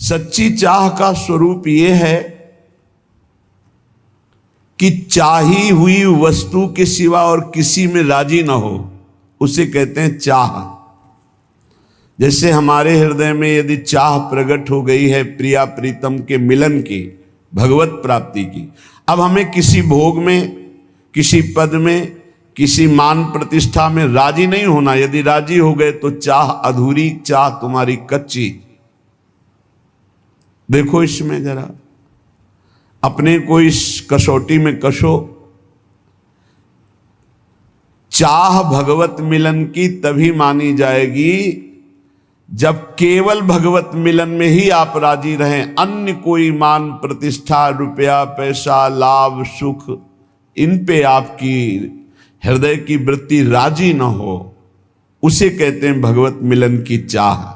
सच्ची चाह का स्वरूप यह है कि चाही हुई वस्तु के सिवा और किसी में राजी ना हो, उसे कहते हैं चाह। जैसे हमारे हृदय में यदि चाह प्रकट हो गई है प्रिया प्रीतम के मिलन की, भगवत प्राप्ति की, अब हमें किसी भोग में, किसी पद में, किसी मान प्रतिष्ठा में राजी नहीं होना। यदि राजी हो गए तो चाह अधूरी, चाह तुम्हारी कच्ची। देखो इसमें जरा अपने को इस कसौटी में कसो। चाह भगवत मिलन की तभी मानी जाएगी जब केवल भगवत मिलन में ही आप राजी रहें। अन्य कोई मान प्रतिष्ठा, रुपया, पैसा, लाभ, सुख, इन पे आपकी हृदय की वृत्ति राजी न हो, उसे कहते हैं भगवत मिलन की चाह।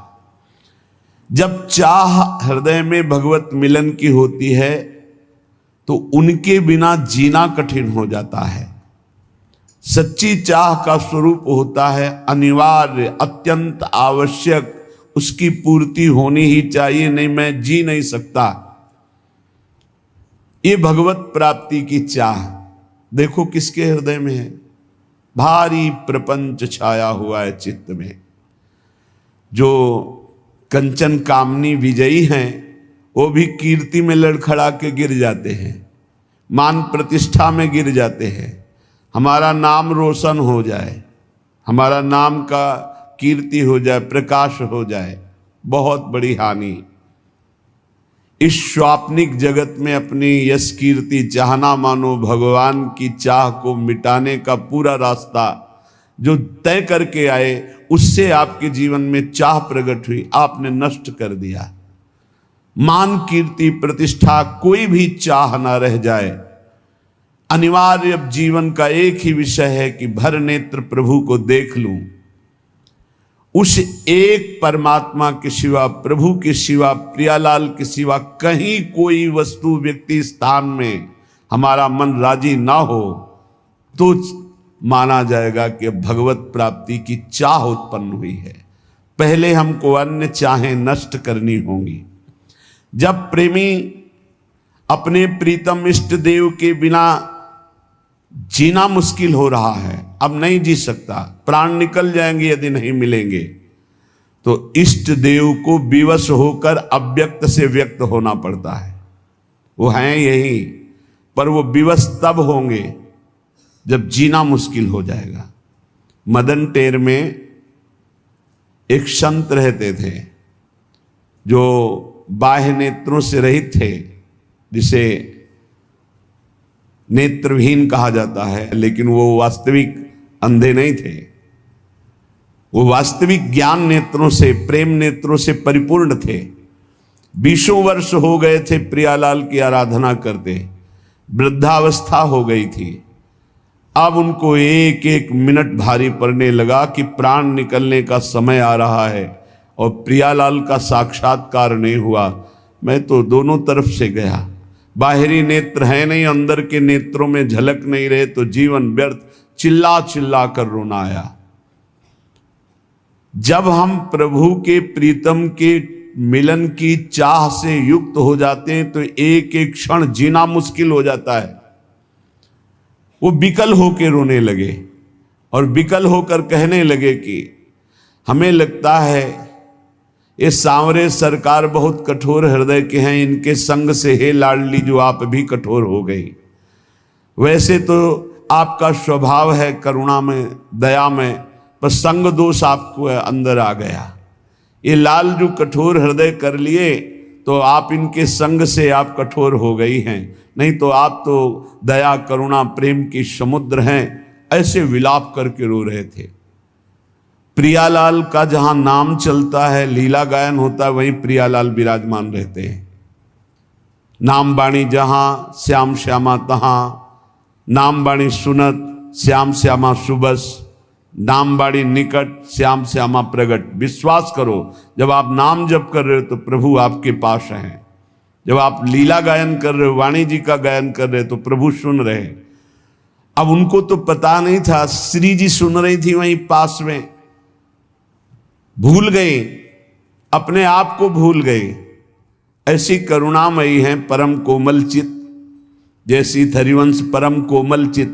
जब चाह हृदय में भगवत मिलन की होती है तो उनके बिना जीना कठिन हो जाता है। सच्ची चाह का स्वरूप होता है अनिवार्य, अत्यंत आवश्यक, उसकी पूर्ति होनी ही चाहिए, नहीं मैं जी नहीं सकता। ये भगवत प्राप्ति की चाह देखो किसके हृदय में है। भारी प्रपंच छाया हुआ है चित्त में। जो कंचन कामनी विजयी हैं वो भी कीर्ति में लड़खड़ा के गिर जाते हैं, मान प्रतिष्ठा में गिर जाते हैं। हमारा नाम रोशन हो जाए, हमारा नाम का कीर्ति हो जाए, प्रकाश हो जाए, बहुत बड़ी हानि। इस स्वाप्निक जगत में अपनी यश कीर्ति चाहना मानो भगवान की चाह को मिटाने का पूरा रास्ता जो तय करके आए, उससे आपके जीवन में चाह प्रकट हुई, आपने नष्ट कर दिया। मान कीर्ति प्रतिष्ठा कोई भी चाह ना रह जाए। अनिवार्य अब जीवन का एक ही विषय है कि भर नेत्र प्रभु को देख लूं। उस एक परमात्मा के सिवा, प्रभु के सिवा, प्रियालाल के सिवा कहीं कोई वस्तु, व्यक्ति, स्थान में हमारा मन राजी ना हो तो माना जाएगा कि भगवत प्राप्ति की चाह उत्पन्न हुई है। पहले हमको अन्य चाहें नष्ट करनी होंगी। जब प्रेमी अपने प्रीतम इष्ट देव के बिना जीना मुश्किल हो रहा है, अब नहीं जी सकता, प्राण निकल जाएंगे यदि नहीं मिलेंगे, तो इष्ट देव को विवश होकर अव्यक्त से व्यक्त होना पड़ता है। वो हैं यही, पर वो विवश तब होंगे जब जीना मुश्किल हो जाएगा। मदन टेर में एक संत रहते थे जो बाह्य नेत्रों से रहित थे, जिसे नेत्रहीन कहा जाता है, लेकिन वो वास्तविक अंधे नहीं थे। वो वास्तविक ज्ञान नेत्रों से, प्रेम नेत्रों से परिपूर्ण थे। 20 वर्ष हो गए थे प्रियालाल की आराधना करते, वृद्धावस्था हो गई थी। अब उनको एक एक मिनट भारी पड़ने लगा कि प्राण निकलने का समय आ रहा है और प्रियालाल का साक्षात्कार नहीं हुआ। मैं तो दोनों तरफ से गया, बाहरी नेत्र है नहीं, अंदर के नेत्रों में झलक नहीं रहे, तो जीवन व्यर्थ, चिल्ला चिल्ला कर रोना आया। जब हम प्रभु के प्रीतम के मिलन की चाह से युक्त हो जाते हैं तो एक एक क्षण जीना मुश्किल हो जाता है। वो विकल होकर रोने लगे और विकल होकर कहने लगे कि हमें लगता है ये सांवरे सरकार बहुत कठोर हृदय के हैं, इनके संग से हे लाडली जो आप भी कठोर हो गई। वैसे तो आपका स्वभाव है करुणा में, दया में, पर संग दोष आपको अंदर आ गया। ये लाल जो कठोर हृदय कर लिए तो आप इनके संग से आप कठोर हो गई हैं, नहीं तो आप तो दया करुणा प्रेम की समुद्र हैं। ऐसे विलाप करके रो रहे थे। प्रियालाल का जहां नाम चलता है, लीला गायन होता है, वहीं प्रियालाल विराजमान रहते हैं। नाम बाणी जहां श्याम श्यामा तहां, नाम बाणी सुनत श्याम श्यामा सुबस, नाम बाणी निकट श्याम श्यामा प्रगट। विश्वास करो, जब आप नाम जप कर रहे हो तो प्रभु आपके पास हैं। जब आप लीला गायन कर रहे हो, वाणी जी का गायन कर रहे हो, तो प्रभु सुन रहे हैं। अब उनको तो पता नहीं था, श्री जी सुन रही थी वहीं पास में, भूल गए, अपने आप को भूल गए। ऐसी करुणामयी हैं परम कोमल चित, जैसी हरिवंश परम कोमल चित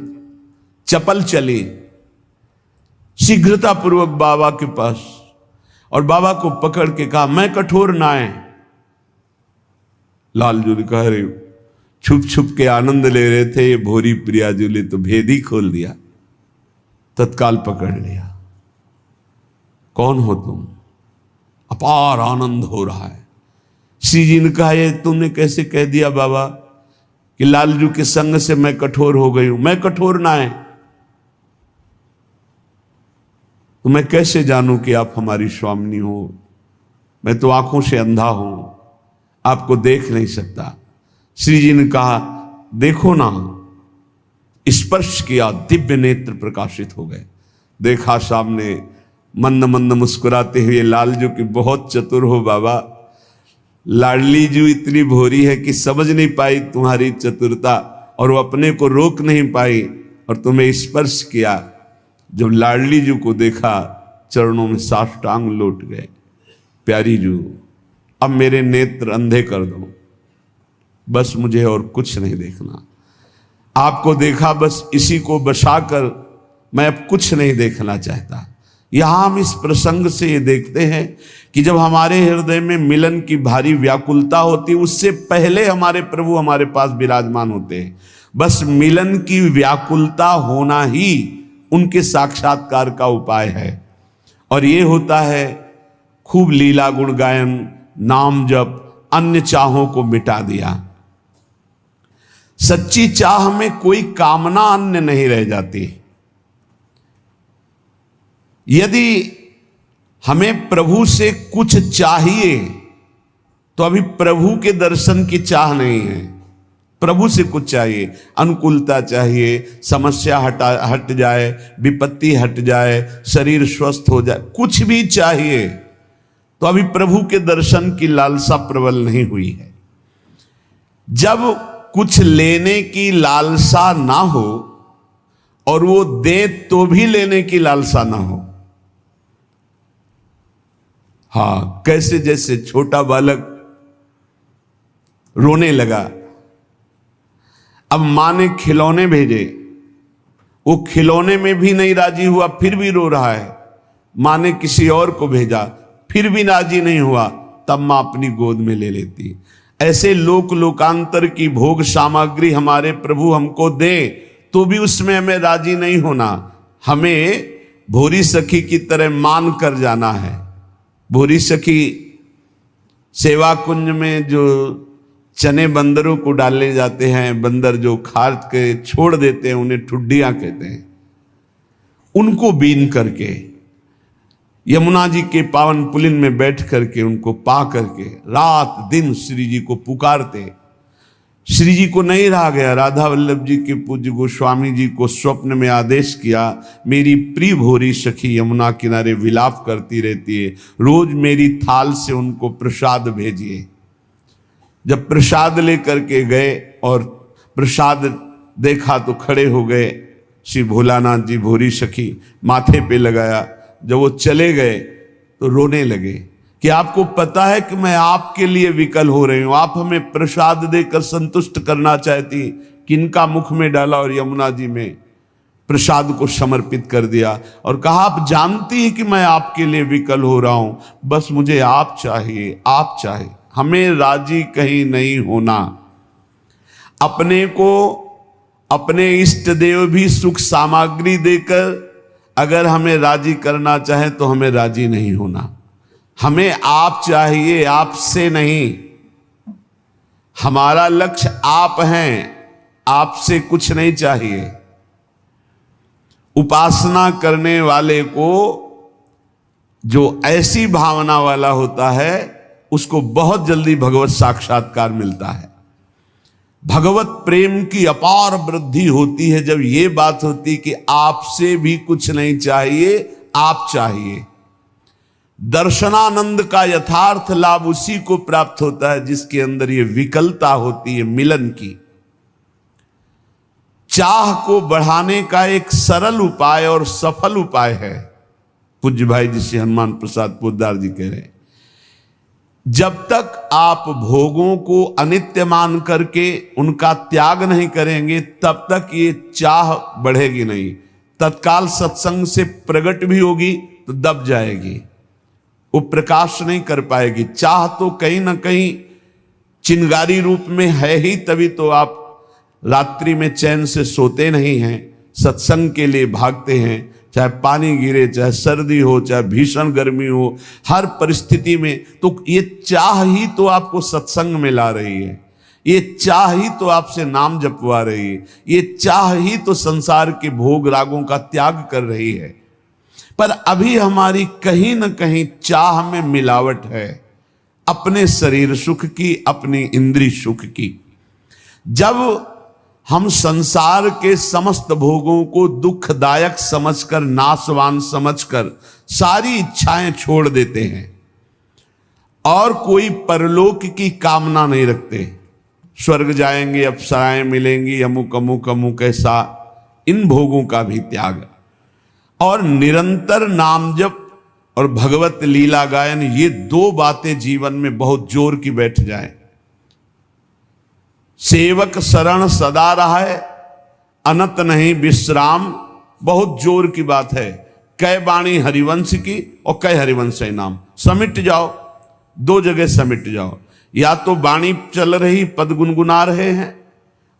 चपल चली शीघ्रता पूर्वक बाबा के पास और बाबा को पकड़ के कहा, मैं कठोर नाय। लालजू ने कहा, रे छुप छुप के आनंद ले रहे थे ये भोरी प्रियाजू ने तो भेद ही खोल दिया, तत्काल पकड़ लिया। कौन हो तुम? अपार आनंद हो रहा है। श्री जी ने कहा, ये तुमने कैसे कह दिया बाबा कि लालजू के संग से मैं कठोर हो गई हूं? मैं कठोर ना है तो मैं कैसे जानूं कि आप हमारी स्वामिनी हो? मैं तो आंखों से अंधा हूं, आपको देख नहीं सकता। श्री जी ने कहा, देखो ना। स्पर्श किया, दिव्य नेत्र प्रकाशित हो गए। देखा सामने मंद मंद मुस्कुराते हुए लालजू की, बहुत चतुर हो बाबा। लाडली जू इतनी भोरी है कि समझ नहीं पाई तुम्हारी चतुरता और वो अपने को रोक नहीं पाई और तुम्हें स्पर्श किया। जब लाडली जू को देखा, चरणों में साष्टांग लौट गए। प्यारी जू, अब मेरे नेत्र अंधे कर दो, बस मुझे और कुछ नहीं देखना। आपको देखा, बस इसी को बसाकर मैं अब कुछ नहीं देखना चाहता। यहां हम इस प्रसंग से ये देखते हैं कि जब हमारे हृदय में मिलन की भारी व्याकुलता होती, उससे पहले हमारे प्रभु हमारे पास विराजमान होते हैं। बस मिलन की व्याकुलता होना ही उनके साक्षात्कार का उपाय है। और ये होता है खूब लीला गुण गायन, नाम जप, अन्य चाहों को मिटा दिया। सच्ची चाह में कोई कामना अन्य नहीं रह जाती। यदि हमें प्रभु से कुछ चाहिए तो अभी प्रभु के दर्शन की चाह नहीं है। प्रभु से कुछ चाहिए, अनुकूलता चाहिए, समस्या हट जाए, विपत्ति हट जाए, शरीर स्वस्थ हो जाए, कुछ भी चाहिए तो अभी प्रभु के दर्शन की लालसा प्रबल नहीं हुई है। जब कुछ लेने की लालसा ना हो और वो दे तो भी लेने की लालसा ना हो, हाँ, कैसे जैसे छोटा बालक रोने लगा, अब मां ने खिलौने भेजे, वो खिलौने में भी नहीं राजी हुआ, फिर भी रो रहा है। मां ने किसी और को भेजा, फिर भी राजी नहीं हुआ, तब मां अपनी गोद में ले लेती। ऐसे लोकांतर की भोग सामग्री हमारे प्रभु हमको दे तो भी उसमें हमें राजी नहीं होना। हमें भोरी सखी की तरह मान कर जाना है। भोरी सखी सेवा कुंज में जो चने बंदरों को डाले जाते हैं, बंदर जो खा के छोड़ देते हैं, उन्हें ठुड्डियां कहते हैं, उनको बीन करके यमुना जी के पावन पुलिन में बैठ करके उनको पा करके रात दिन श्री जी को पुकारते। श्री जी को नहीं रहा गया। राधा वल्लभ जी के पूज्य गोस्वामी जी को स्वप्न में आदेश किया, मेरी प्रिय भोरी सखी यमुना किनारे विलाप करती रहती है, रोज मेरी थाल से उनको प्रसाद भेजिए। जब प्रसाद लेकर के गए और प्रसाद देखा तो खड़े हो गए श्री भोलानाथ जी। भोरी सखी माथे पे लगाया। जब वो चले गए तो रोने लगे कि आपको पता है कि मैं आपके लिए विकल हो रही हूं, आप हमें प्रसाद देकर संतुष्ट करना चाहती, किनका मुख में डाला और यमुना जी में प्रसाद को समर्पित कर दिया और कहा, आप जानती हैं कि मैं आपके लिए विकल हो रहा हूं, बस मुझे आप चाहिए, आप चाहिए। हमें राजी कहीं नहीं होना। अपने को अपने इष्ट देव भी सुख सामग्री देकर अगर हमें राजी करना चाहे तो हमें राजी नहीं होना। हमें आप चाहिए, आपसे नहीं। हमारा लक्ष्य आप हैं, आपसे कुछ नहीं चाहिए। उपासना करने वाले को जो ऐसी भावना वाला होता है उसको बहुत जल्दी भगवत साक्षात्कार मिलता है। भगवत प्रेम की अपार वृद्धि होती है जब ये बात होती कि आपसे भी कुछ नहीं चाहिए, आप चाहिए। दर्शनानंद का यथार्थ लाभ उसी को प्राप्त होता है जिसके अंदर ये विकलता होती है मिलन की। चाह को बढ़ाने का एक सरल उपाय और सफल उपाय है। पूज्य भाई जी श्री हनुमान प्रसाद पोद्दार जी कह रहे हैं जब तक आप भोगों को अनित्य मान करके उनका त्याग नहीं करेंगे, तब तक ये चाह बढ़ेगी नहीं। तत्काल सत्संग से प्रकट भी होगी तो दब जाएगी, वो प्रकाश नहीं कर पाएगी। चाह तो कहीं ना कहीं चिंगारी रूप में है ही, तभी तो आप रात्रि में चैन से सोते नहीं हैं, सत्संग के लिए भागते हैं। चाहे पानी गिरे, चाहे सर्दी हो, चाहे भीषण गर्मी हो, हर परिस्थिति में तो ये चाह ही तो आपको सत्संग में ला रही है, ये चाह ही तो आपसे नाम जपवा रही है, ये चाह ही तो संसार के भोग रागों का त्याग कर रही है। पर अभी हमारी कहीं ना कहीं चाह में मिलावट है, अपने शरीर सुख की, अपनी इंद्रिय सुख की। जब हम संसार के समस्त भोगों को दुखदायक समझकर, नाशवान समझकर सारी इच्छाएं छोड़ देते हैं और कोई परलोक की कामना नहीं रखते, स्वर्ग जाएंगे, अप्सराएं मिलेंगी, अमुक अमुक अमुक ऐसा, इन भोगों का भी त्याग और निरंतर नाम जप और भगवत लीला गायन, ये दो बातें जीवन में बहुत जोर की बैठ जाए। सेवक शरण सदा रहे, अनत नहीं विश्राम, बहुत जोर की बात है। कै बाणी हरिवंश की और कै हरिवंश नाम, समिट जाओ, दो जगह समिट जाओ। या तो वाणी चल रही, पद गुनगुना रहे हैं,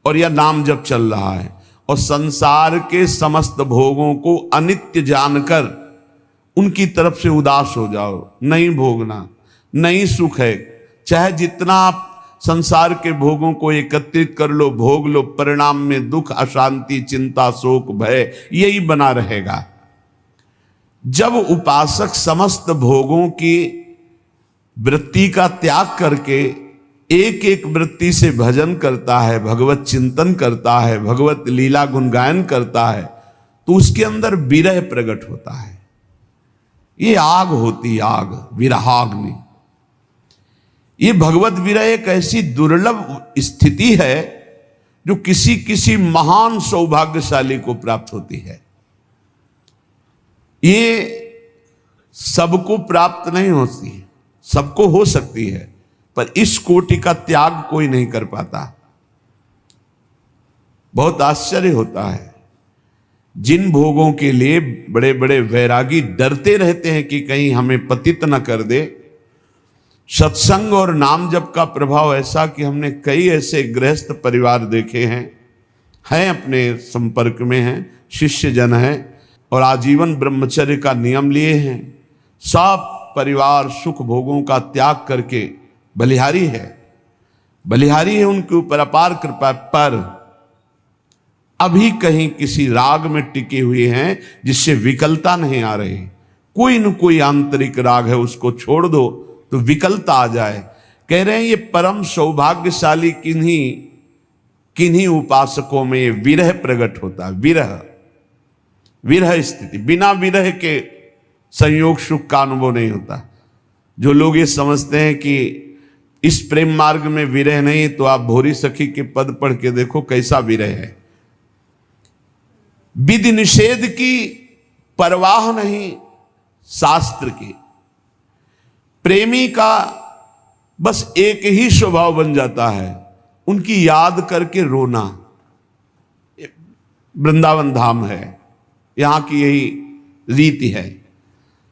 और या नाम जप चल रहा है। और संसार के समस्त भोगों को अनित्य जानकर उनकी तरफ से उदास हो जाओ। नहीं भोगना, नहीं सुख है, चाहे जितना आप संसार के भोगों को एकत्रित कर लो, भोग लो, परिणाम में दुख, अशांति, चिंता, शोक, भय यही बना रहेगा। जब उपासक समस्त भोगों की वृत्ति का त्याग करके एक एक वृत्ति से भजन करता है, भगवत चिंतन करता है, भगवत लीला गुणगायन करता है, तो उसके अंदर विरह प्रकट होता है। ये आग होती, आग, विरहाग्नि। ये भगवत विरह एक ऐसी दुर्लभ स्थिति है जो किसी किसी महान सौभाग्यशाली को प्राप्त होती है। ये सबको प्राप्त नहीं होती, सबको हो सकती है, पर इस कोटि का त्याग कोई नहीं कर पाता। बहुत आश्चर्य होता है, जिन भोगों के लिए बड़े बड़े वैरागी डरते रहते हैं कि कहीं हमें पतित न कर दे, सत्संग और नाम जप का प्रभाव ऐसा कि हमने कई ऐसे गृहस्थ परिवार देखे हैं अपने संपर्क में हैं, शिष्य जन हैं और आजीवन ब्रह्मचर्य का नियम लिए हैं। सब परिवार सुख भोगों का त्याग करके बलिहारी है, बलिहारी है, उनके ऊपर अपार कृपा, पर अभी कहीं किसी राग में टिके हुए हैं जिससे विकलता नहीं आ रही। कोई न कोई आंतरिक राग है, उसको छोड़ दो तो विकलता आ जाए। कह रहे हैं ये परम सौभाग्यशाली किन्हीं उपासकों में ये विरह प्रकट होता है। विरह स्थिति, बिना विरह के संयोग सुख का अनुभव नहीं होता। जो लोग ये समझते हैं कि इस प्रेम मार्ग में विरह नहीं, तो आप भोरी सखी के पद पढ़ के देखो कैसा विरह है। विधि निषेध की परवाह नहीं शास्त्र की, प्रेमी का बस एक ही स्वभाव बन जाता है, उनकी याद करके रोना। वृंदावन धाम है, यहां की यही रीति है।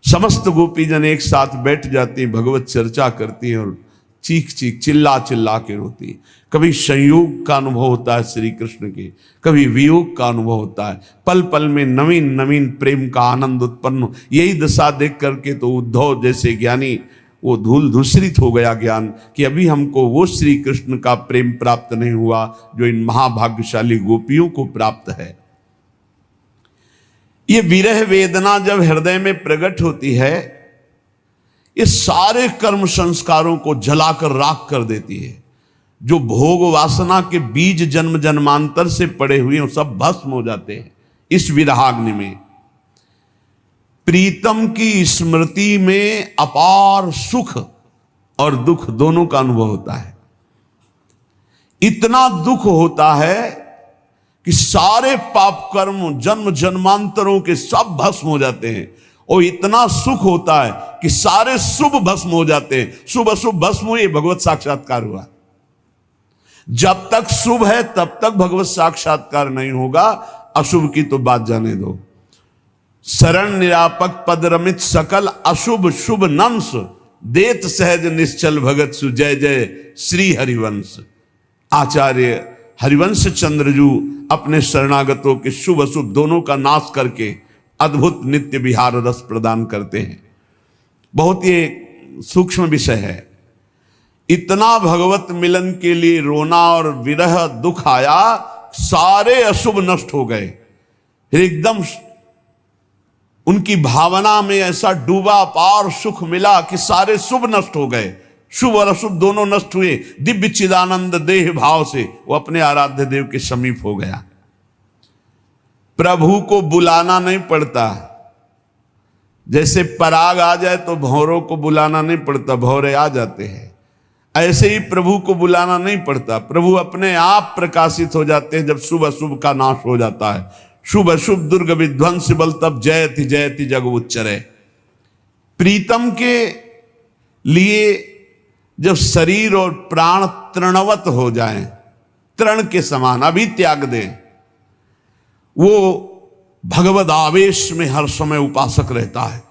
समस्त गोपीजन एक साथ बैठ जाती, भगवत चर्चा करती है और चीख चीख चिल्ला चिल्ला के रोती। कभी संयोग का अनुभव होता है श्री कृष्ण के, कभी वियोग का अनुभव होता है। पल पल में नवीन नवीन प्रेम का आनंद उत्पन्न। यही दशा देख करके तो उद्धव जैसे ज्ञानी वो धूल धूसरित हो गया ज्ञान कि अभी हमको वो श्री कृष्ण का प्रेम प्राप्त नहीं हुआ जो इन महाभाग्यशाली गोपियों को प्राप्त है। ये विरह वेदना जब हृदय में प्रकट होती है, ये सारे कर्म संस्कारों को जलाकर राख कर देती है। जो भोग वासना के बीज जन्म जन्मांतर से पड़े हुए हैं, सब भस्म हो जाते हैं इस विरहाग्नि में। प्रीतम की स्मृति में अपार सुख और दुख दोनों का अनुभव होता है। इतना दुख होता है कि सारे पाप कर्म जन्म जन्मांतरों के सब भस्म हो जाते हैं और इतना सुख होता है कि सारे शुभ भस्म हो जाते हैं। शुभ अशुभ भस्म हुए, भगवत साक्षात्कार हुआ। जब तक शुभ है तब तक भगवत साक्षात्कार नहीं होगा, अशुभ की तो बात जाने दो। शरण निरापक पद रमित सकल अशुभ शुभ नंस, देत सहज निश्चल भगत सु जय जय श्री हरिवंश। आचार्य हरिवंश चंद्रजू अपने शरणागतों के शुभ अशुभ दोनों का नाश करके अद्भुत नित्य विहार रस प्रदान करते हैं। बहुत ये सूक्ष्म विषय है। इतना भगवत मिलन के लिए रोना और विरह दुख आया, सारे अशुभ नष्ट हो गए। फिर एकदम उनकी भावना में ऐसा डूबा पार सुख मिला कि सारे शुभ नष्ट हो गए। शुभ और अशुभ दोनों नष्ट हुए। दिव्य चिदानंद देह भाव से वो अपने आराध्य देव के समीप हो गया। प्रभु को बुलाना नहीं पड़ता। जैसे पराग आ जाए तो भौरों को बुलाना नहीं पड़ता, भौरे आ जाते हैं। ऐसे ही प्रभु को बुलाना नहीं पड़ता, प्रभु अपने आप प्रकाशित हो जाते हैं जब शुभ अशुभ का नाश हो जाता है। शुभ अशुभ दुर्ग विध्वंस बल तब जयति जयति जग उच्चरे। प्रीतम के लिए जब शरीर और प्राण तृणवत हो जाएं, तृण के समान अभी त्याग दें, वो भगवद आवेश में हर समय उपासक रहता है।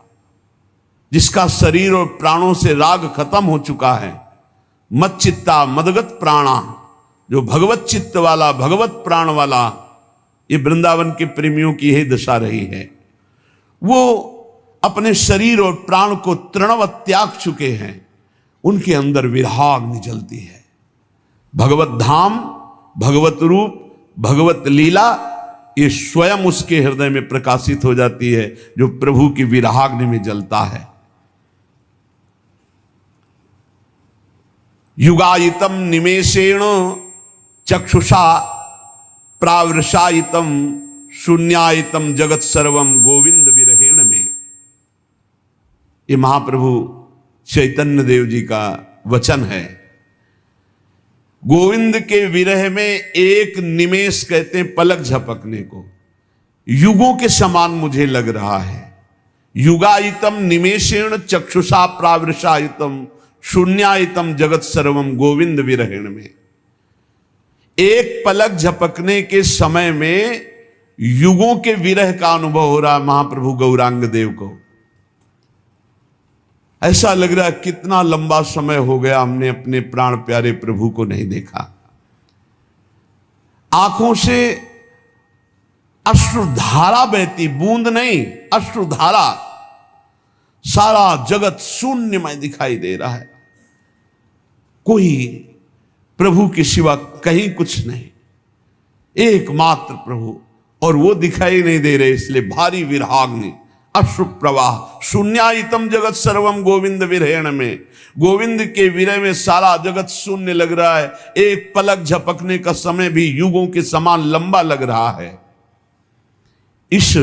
जिसका शरीर और प्राणों से राग खत्म हो चुका है, मत चित्ता मदगत प्राणा, जो भगवत चित्त वाला भगवत प्राण वाला, ये वृंदावन के प्रेमियों की यही दशा रही है। वो अपने शरीर और प्राण को तृणवत त्याग चुके हैं, उनके अंदर विरहाग्नि जलती है। भगवत धाम, भगवत रूप, भगवत लीला, ये स्वयं उसके हृदय में प्रकाशित हो जाती है, जो प्रभु की विरहाग्नि में जलता है। युगायितम निमेषेण चक्षुषा प्रावृषायितम शून्यायितम जगत सर्वम गोविंद विरहेण में। ये महाप्रभु चैतन्य देव जी का वचन है। गोविंद के विरह में एक निमेष कहते हैं पलक झपकने को, युगों के समान मुझे लग रहा है। युगायितम निमेषेण चक्षुषा प्रावृषायितम शून्यायितम जगत सर्वम गोविंद विरहेण में। एक पलक झपकने के समय में युगों के विरह का अनुभव हो रहा है महाप्रभु गौरांग देव को। ऐसा लग रहा है कितना लंबा समय हो गया हमने अपने प्राण प्यारे प्रभु को नहीं देखा। आंखों से अश्रुधारा बहती, बूंद नहीं अश्रुधारा। सारा जगत शून्यमय दिखाई दे रहा है, कोई प्रभु के सिवा कहीं कुछ नहीं, एकमात्र प्रभु, और वो दिखाई नहीं दे रहे, इसलिए भारी विरहाग्नि अश्रु प्रवाह। शून्यायितम जगत सर्वम गोविंद विरहेण में, गोविंद के विरह में सारा जगत शून्य लग रहा है। एक पलक झपकने का समय भी युगों के समान लंबा लग रहा है। इस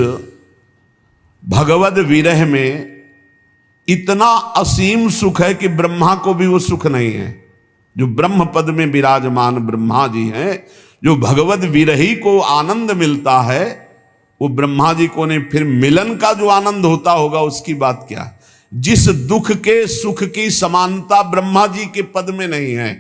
भगवद विरह में इतना असीम सुख है कि ब्रह्मा को भी वो सुख नहीं है। जो ब्रह्म पद में विराजमान ब्रह्मा जी हैं, जो भगवद विरही को आनंद मिलता है, वो ब्रह्मा जी को नहीं। फिर मिलन का जो आनंद होता होगा उसकी बात क्या। जिस दुख के सुख की समानता ब्रह्मा जी के पद में नहीं है,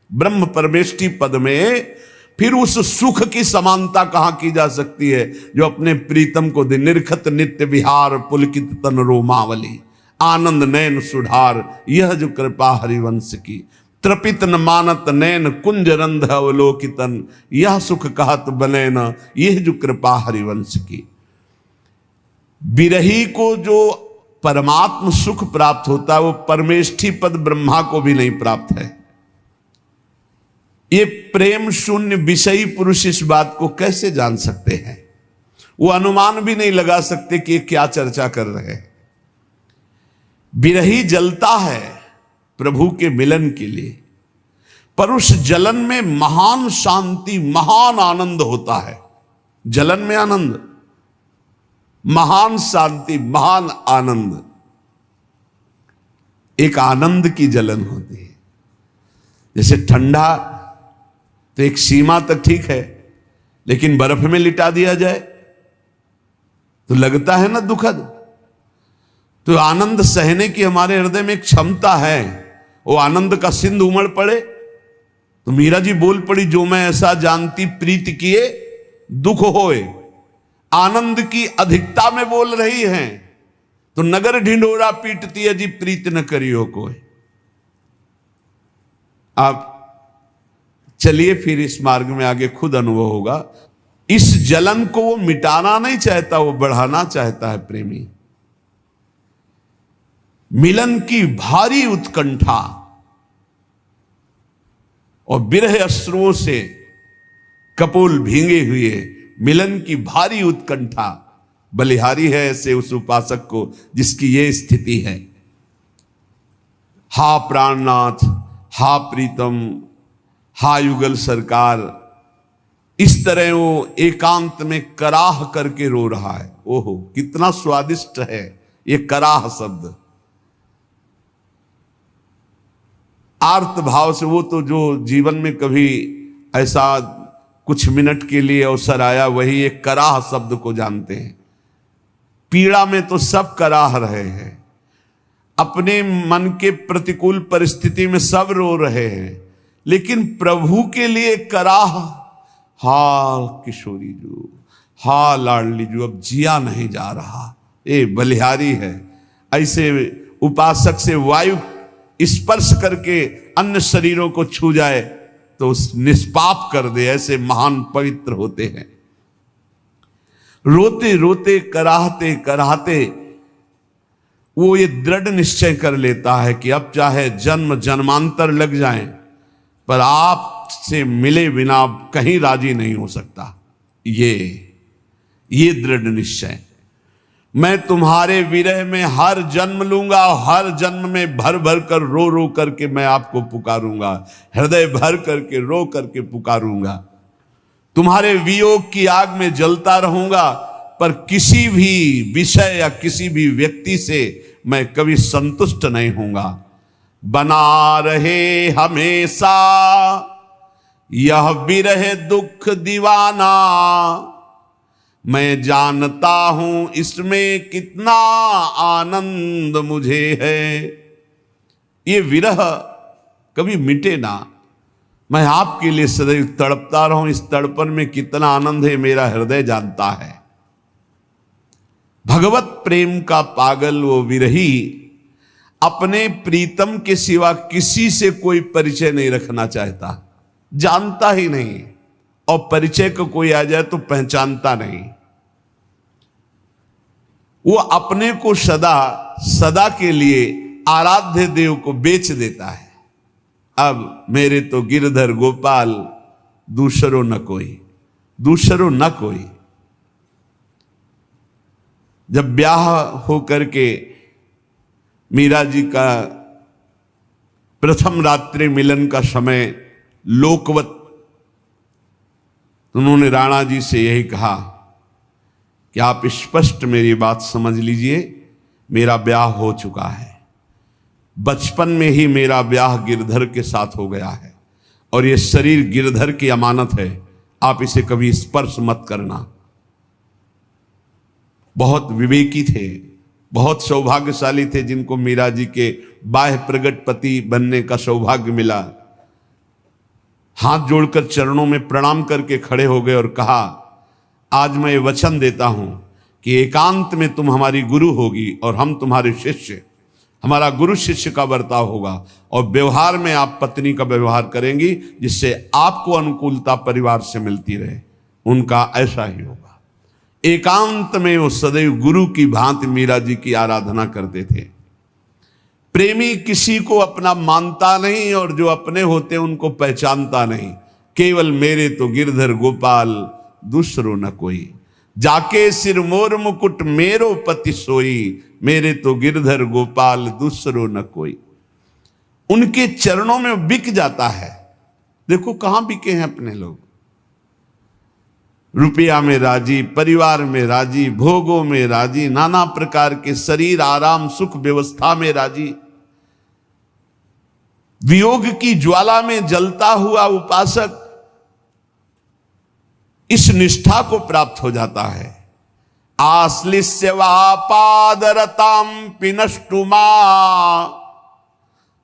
ब्रह्म परमेष्टि पद में, फिर उस सुख की समानता कहां की जा सकती है जो अपने प्रीतम को दे। निर्खत नित्य विहार पुलकित तन रोमावली, आनंद नैन सुधार, यह जो कृपा हरिवंश की। त्रपित न मानत नैन कुंज रंध अवलोकितन, यह सुख कहत बने न, यह जो कृपा हरिवंश की। विरही को जो परमात्म सुख प्राप्त होता है वो परमेष्ठी पद ब्रह्मा को भी नहीं प्राप्त है। ये प्रेम शून्य विषयी पुरुष इस बात को कैसे जान सकते हैं। वो अनुमान भी नहीं लगा सकते कि ये क्या चर्चा कर रहे हैं। विरही जलता है प्रभु के मिलन के लिए, पर उस जलन में महान शांति महान आनंद होता है। जलन में आनंद, महान शांति महान आनंद, एक आनंद की जलन होती है। जैसे ठंडा तो एक सीमा तक ठीक है, लेकिन बर्फ में लिटा दिया जाए तो लगता है ना दुखद। तो आनंद सहने की हमारे हृदय में एक क्षमता है। वो आनंद का सिंधु उमड़ पड़े तो मीरा जी बोल पड़ी, जो मैं ऐसा जानती प्रीत किए दुख होए। आनंद की अधिकता में बोल रही हैं। तो नगर ढिंढोरा पीटती है जी, प्रीत न करियो कोई। आप चलिए फिर इस मार्ग में आगे खुद अनुभव होगा। इस जलन को वो मिटाना नहीं चाहता, वो बढ़ाना चाहता है प्रेमी। मिलन की भारी उत्कंठा और विरह अश्रुओं से कपोल भींगे हुए मिलन की भारी उत्कंठा बलिहारी है ऐसे उस उपासक को जिसकी ये स्थिति है। हा प्राणनाथ, हा प्रीतम, हा युगल सरकार, इस तरह वो एकांत में कराह करके रो रहा है। ओहो कितना स्वादिष्ट है ये कराह शब्द। आर्त भाव से, वो तो जो जीवन में कभी ऐसा कुछ मिनट के लिए अवसर आया वही एक कराह शब्द को जानते हैं। पीड़ा में तो सब कराह रहे हैं, अपने मन के प्रतिकूल परिस्थिति में सब रो रहे हैं, लेकिन प्रभु के लिए कराह, हा किशोरी जो, हा लाडली जो, अब जिया नहीं जा रहा। ये बलिहारी है। ऐसे उपासक से वायु स्पर्श करके अन्य शरीरों को छू जाए तो निष्पाप कर दे, ऐसे महान पवित्र होते हैं। रोते रोते कराहते कराहते वो ये दृढ़ निश्चय कर लेता है कि अब चाहे जन्म जन्मांतर लग जाएं, पर आपसे मिले बिना कहीं राजी नहीं हो सकता। ये दृढ़ निश्चय, मैं तुम्हारे विरह में हर जन्म लूंगा, हर जन्म में भर भर कर रो करके मैं आपको पुकारूंगा, हृदय भर करके रो करके पुकारूंगा। तुम्हारे वियोग की आग में जलता रहूंगा, पर किसी भी विषय या किसी भी व्यक्ति से मैं कभी संतुष्ट नहीं होऊंगा। बना रहे हमेशा यह विरह दुख दीवाना, मैं जानता हूं इसमें कितना आनंद मुझे है। ये विरह कभी मिटे ना, मैं आपके लिए सदैव तड़पता रहूं, इस तड़पन में कितना आनंद है मेरा हृदय जानता है। भगवत प्रेम का पागल वो विरही अपने प्रीतम के सिवा किसी से कोई परिचय नहीं रखना चाहता, जानता ही नहीं, और परिचय को कोई आ जाए तो पहचानता नहीं। वो अपने को सदा सदा के लिए आराध्य देव को बेच देता है। अब मेरे तो गिरधर गोपाल दूसरो न कोई, दूसरो न कोई। जब ब्याह हो करके मीरा जी का प्रथम रात्रि मिलन का समय लोकवत, उन्होंने राणा जी से यही कहा कि आप स्पष्ट मेरी बात समझ लीजिए, मेरा ब्याह हो चुका है, बचपन में ही मेरा ब्याह गिरधर के साथ हो गया है, और ये शरीर गिरधर की अमानत है, आप इसे कभी स्पर्श मत करना। बहुत विवेकी थे, बहुत सौभाग्यशाली थे जिनको मीरा जी के बाह्य प्रगट पति बनने का सौभाग्य मिला। हाथ जोड़कर चरणों में प्रणाम करके खड़े हो गए और कहा, आज मैं ये वचन देता हूं कि एकांत में तुम हमारी गुरु होगी और हम तुम्हारे शिष्य, हमारा गुरु शिष्य का बर्ताव होगा, और व्यवहार में आप पत्नी का व्यवहार करेंगी जिससे आपको अनुकूलता परिवार से मिलती रहे। उनका ऐसा ही होगा। एकांत में वो सदैव गुरु की भांति मीरा जी की आराधना करते थे। प्रेमी किसी को अपना मानता नहीं, और जो अपने होते उनको पहचानता नहीं। केवल मेरे तो गिरधर गोपाल दूसरो न कोई, जाके सिर मोर मुकुट मेरो पति सोई, मेरे तो गिरधर गोपाल दूसरो न कोई। उनके चरणों में बिक जाता है। देखो कहां बिके हैं अपने लोग, रुपया में राजी, परिवार में राजी, भोगों में राजी, नाना प्रकार के शरीर आराम सुख व्यवस्था में राजी। वियोग की ज्वाला में जलता हुआ उपासक इस निष्ठा को प्राप्त हो जाता है। आश्लिष्य वा पादरतां पिनष्टुमा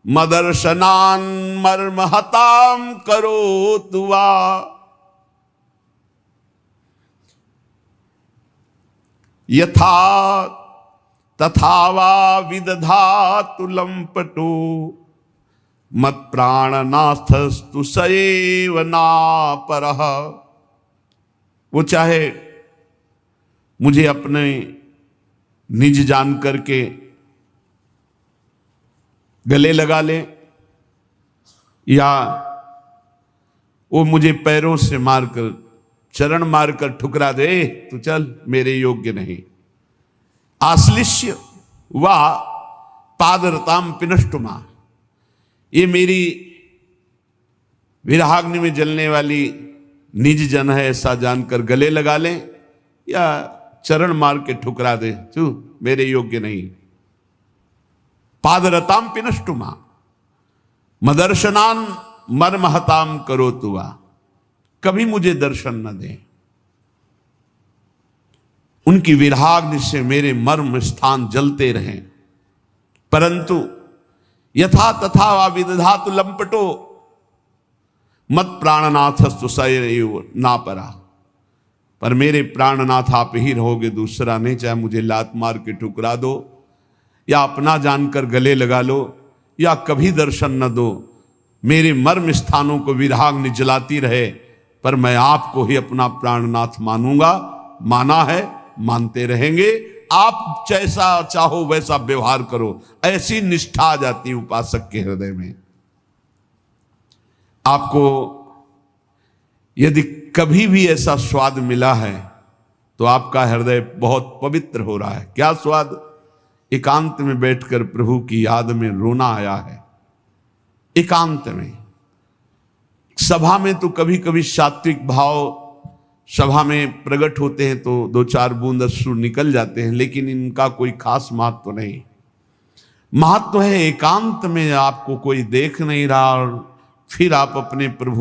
मदर्शनान् मर्महतां करोतु वा। यथा तथा वा विदधातु लंपटो मत प्राणनाथस्तु सएव नापरः। वो चाहे मुझे अपने निज जान करके गले लगा ले, या वो मुझे पैरों से मारकर चरण मारकर ठुकरा दे, तो चल मेरे योग्य नहीं। आश्लिष्य वा पादरताम पिनष्टुमा, ये मेरी विरहाग्नि में जलने वाली निज जन है ऐसा जानकर गले लगा ले, या चरण मार के ठुकरा दे, तू मेरे योग्य नहीं। पादरताम पिनष्टुमा मदर्शनान मर्महताम करोतु वा, कभी मुझे दर्शन न दे। उनकी विरहाग्नि से मेरे मर्म स्थान जलते रहें, परंतु यथा तथा वा विदधातु लंपटो मत प्राणनाथस्तु सएव नापरा। पर मेरे प्राणनाथ आप ही रहोगे, दूसरा नहीं। चाहे मुझे लात मार के ठुकरा दो, या अपना जानकर गले लगा लो, या कभी दर्शन न दो, मेरे मर्म स्थानों को विरहाग्नि जलाती रहे, पर मैं आपको ही अपना प्राणनाथ मानूंगा। माना है, मानते रहेंगे। आप जैसा चाहो वैसा व्यवहार करो, ऐसी निष्ठा आ जाती है उपासक के हृदय में। आपको यदि कभी भी ऐसा स्वाद मिला है तो आपका हृदय बहुत पवित्र हो रहा है। क्या स्वाद? एकांत में बैठकर प्रभु की याद में रोना आया है। एकांत में, सभा में तो कभी कभी सात्विक भाव सभा में प्रकट होते हैं तो दो चार बूंद अश्रु निकल जाते हैं, लेकिन इनका कोई खास महत्व नहीं। महत्व है एकांत में, आपको कोई देख नहीं रहा और फिर आप अपने प्रभु